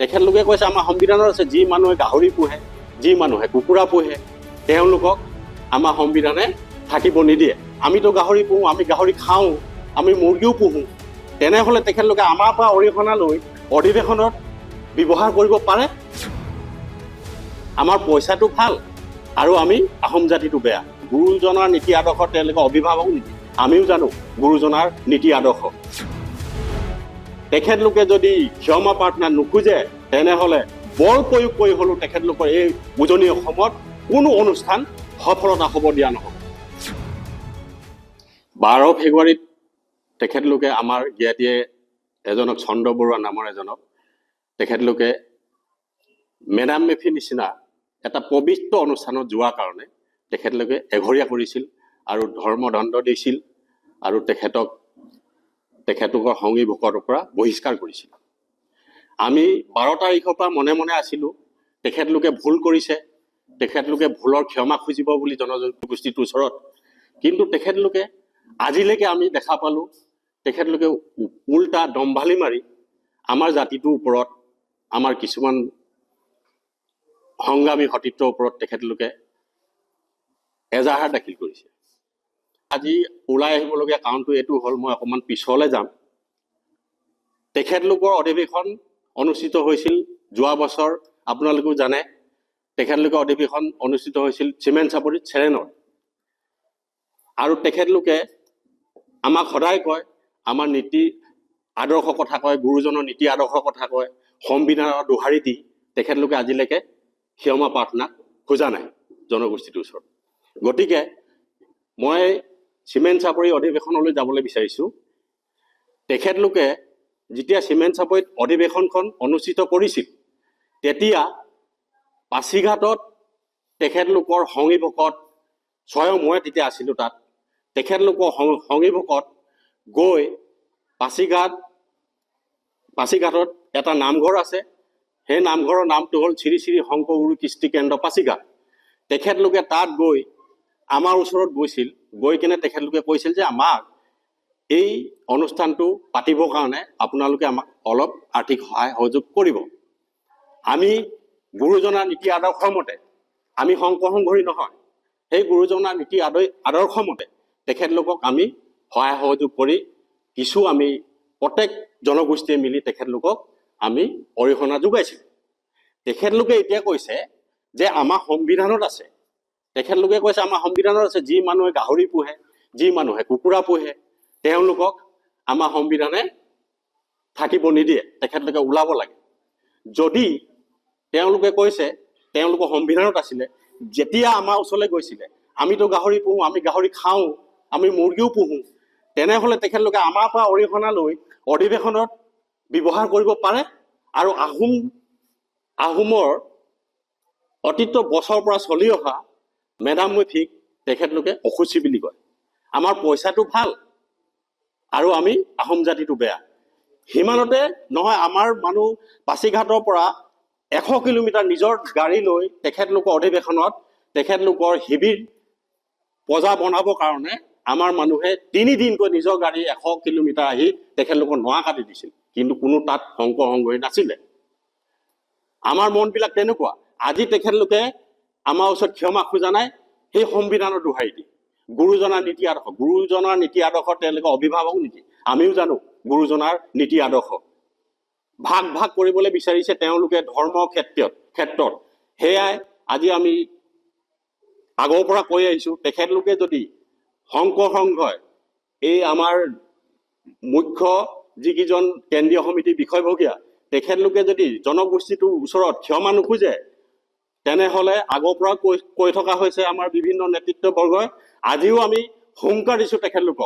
তেখেতলোকে কৈছে আমাৰ সংবিধানত আছে যি মানুহে গাহৰি পোহে, যি মানুহে কুকুৰা পোহে, তেওঁলোকক আমাৰ সংবিধানে থাকিব নিদিয়ে। আমিতো গাহৰি পোহোঁ, আমি গাহৰি খাওঁ, আমি মুৰ্গীও পোহোঁ। তেনেহ'লে তেখেতলোকে আমাৰ পৰা অৰিহণা লৈ অধিৱেশনত ব্যৱহাৰ কৰিব পাৰে। আমাৰ পইচাটো ভাল আৰু আমি আহোম জাতিটো বেয়া। গুৰুজনাৰ নীতি আদৰ্শ তেওঁলোকে অভিভাৱক নেকি? আমিও জানো গুৰুজনাৰ নীতি আদৰ্শ। তেখেতলোকে যদি ক্ষমা প্ৰাৰ্থনা নোখোজে তেনেহ'লে বল প্ৰয়োগ কৰি হ'লেও তেখেতলোকৰ এই উজনি অসমত কোনো অনুষ্ঠান সফলতা হ'ব দিয়া নহ'ব। 12 ফেব্ৰুৱাৰীত তেখেতলোকে আমাৰ জ্ঞাতিয়ে এজনক চন্দ্ৰ বৰুৱা নামৰ এজনক তেখেতলোকে মেডাম মেফি নিচিনা এটা পবিত্ৰ অনুষ্ঠানত যোৱাৰ কাৰণে তেখেতলোকে এঘৰীয়া কৰিছিল আৰু ধৰ্মদণ্ড দিছিল আৰু তেখেতলোকৰ সংগী ভকতৰ পৰা বহিষ্কাৰ কৰিছিল। আমি 12 তাৰিখৰ পৰা মনে মনে আছিলোঁ তেখেতলোকে ভুল কৰিছে, তেখেতলোকে ভুলৰ ক্ষমা খুজিব বুলি জনগোষ্ঠীটোৰ ওচৰত। কিন্তু তেখেতলোকে আজিলৈকে আমি দেখা পালোঁ তেখেতলোকে উল্টা দম্ভালি মাৰি আমাৰ জাতিটোৰ ওপৰত, আমাৰ কিছুমান সংগ্ৰামী সতীৰ্থৰ ওপৰত তেখেতলোকে এজাহাৰ দাখিল কৰিছে। আজি ওলাই আহিবলগীয়া কাৰণটো এইটো হ'ল, মই অকণমান পিছলৈ যাম। তেখেতলোকৰ অধিৱেশন অনুষ্ঠিত হৈছিল যোৱা বছৰ, আপোনালোকেও জানে তেখেতলোকৰ অধিৱেশন অনুষ্ঠিত হৈছিল চিমেণ্ট চাপৰিত চেৰেনত। আৰু তেখেতলোকে আমাক সদায় কয়, আমাৰ নীতি আদৰ্শৰ কথা কয়, গুৰুজনৰ নীতি আদৰ্শৰ কথা কয়, সংবিধানৰ দোহাৰি দি তেখেতলোকে আজিলৈকে ক্ষমা প্ৰাৰ্থনা খোজা নাই জনগোষ্ঠীটোৰ ওচৰত। গতিকে মই চিমেণ্ট চাপৰি অধিৱেশনলৈ যাবলৈ বিচাৰিছোঁ। তেখেতলোকে যেতিয়া চিমেণ্ট চাপৰিত অধিৱেশনখন অনুষ্ঠিত কৰিছিল তেতিয়া পাছিঘাটত তেখেতলোকৰ সংগী ভকত, স্বয়ং মই তেতিয়া আছিলোঁ তাত, তেখেতলোকৰ সংগী ভকত গৈ পাছিঘাটত এটা নামঘৰ আছে, সেই নামঘৰৰ নামটো হ'ল শ্ৰী শ্ৰী শংকৰগুৰু কৃষ্টি কেন্দ্ৰ পাছিঘাট। তেখেতলোকে তাত গৈ আমাৰ ওচৰত গৈছিল, গৈ কিনে তেখেতলোকে কৈছিল যে আমাক এই অনুষ্ঠানটো পাতিবৰ কাৰণে আপোনালোকে আমাক অলপ আৰ্থিক সহায় সহযোগ কৰিব। আমি গুৰুজনাৰ নীতি আদৰ্শৰ মতে, আমি শংকৰ সংঘৰী নহয়, সেই গুৰুজনাৰ নীতি আদৰ্শ মতে তেখেতলোকক আমি সহায় সহযোগ কৰি কিছু আমি প্ৰত্যেক জনগোষ্ঠীয়ে মিলি তেখেতলোকক আমি অৰিহণা যোগাইছিলোঁ। তেখেতলোকে এতিয়া কৈছে যে আমাৰ সংবিধানত আছে, তেখেতলোকে কৈছে আমাৰ সংবিধানত আছে যি মানুহে গাহৰি পোহে, যি মানুহে কুকুৰা পোহে, তেওঁলোকক আমাৰ সংবিধানে থাকিব নিদিয়ে, তেখেতলোকে ওলাব লাগে। যদি তেওঁলোকে কৈছে তেওঁলোকৰ সংবিধানত আছিলে, যেতিয়া আমাৰ ওচৰলৈ গৈছিলে আমিতো গাহৰি পোহোঁ, আমি গাহৰি খাওঁ, আমি মুৰ্গীও পোহোঁ, তেনেহ'লে তেখেতলোকে আমাৰ পৰা অৰিহণা লৈ অধিৱেশনত ব্যৱহাৰ কৰিব পাৰে। আৰু আহোমৰ অতীত বছৰৰ পৰা চলি অহা মেডাম মেফিক তেখেতলোকে অসুচি বুলি কয়। আমাৰ পইচাটো ভাল আৰু আমি আহোম জাতিটো বেয়া। সিমানতে নহয়, আমাৰ মানুহ পাছিঘাটৰ পৰা 100 কিলোমিটাৰ নিজৰ গাড়ী লৈ তেখেতলোকৰ অধিৱেশনত তেখেতলোকৰ শিবিৰ পজা বনাবৰ কাৰণে আমাৰ মানুহে 3 দিনকৈ নিজৰ গাড়ী 100 কিলোমিটাৰ আহি তেখেতলোকৰ নৰা কাটি দিছিল, কিন্তু কোনো তাত শংকৰ সংঘৰী নাছিলে। আমাৰ মনবিলাক তেনেকুৱা। আজি তেখেতলোকে আমাৰ ওচৰত ক্ষমা খোজা নাই, সেই সংবিধানৰ দোহাৰি দি। গুৰুজনাৰ নীতি আদৰ্শ তেওঁলোকে অভিভাৱক নেকি? আমিও জানো গুৰুজনাৰ নীতি আদৰ্শ। ভাগ কৰিবলৈ বিচাৰিছে তেওঁলোকে ধৰ্মৰ ক্ষেত্ৰত। সেয়াই আজি আমি আগৰ পৰা কৈ আহিছোঁ, তেখেতলোকে যদি শংকৰ সংঘই এই আমাৰ মুখ্য যিকেইজন কেন্দ্ৰীয় সমিতিৰ বিষয়ববীয়া তেখেতলোকে যদি জনগোষ্ঠীটোৰ ওচৰত ক্ষমা নোখোজে তেনেহ'লে আগৰ পৰা কৈ থকা হৈছে আমাৰ বিভিন্ন নেতৃত্ববৰ্গই, আজিও আমি হুংকাৰ দিছোঁ তেখেতলোকক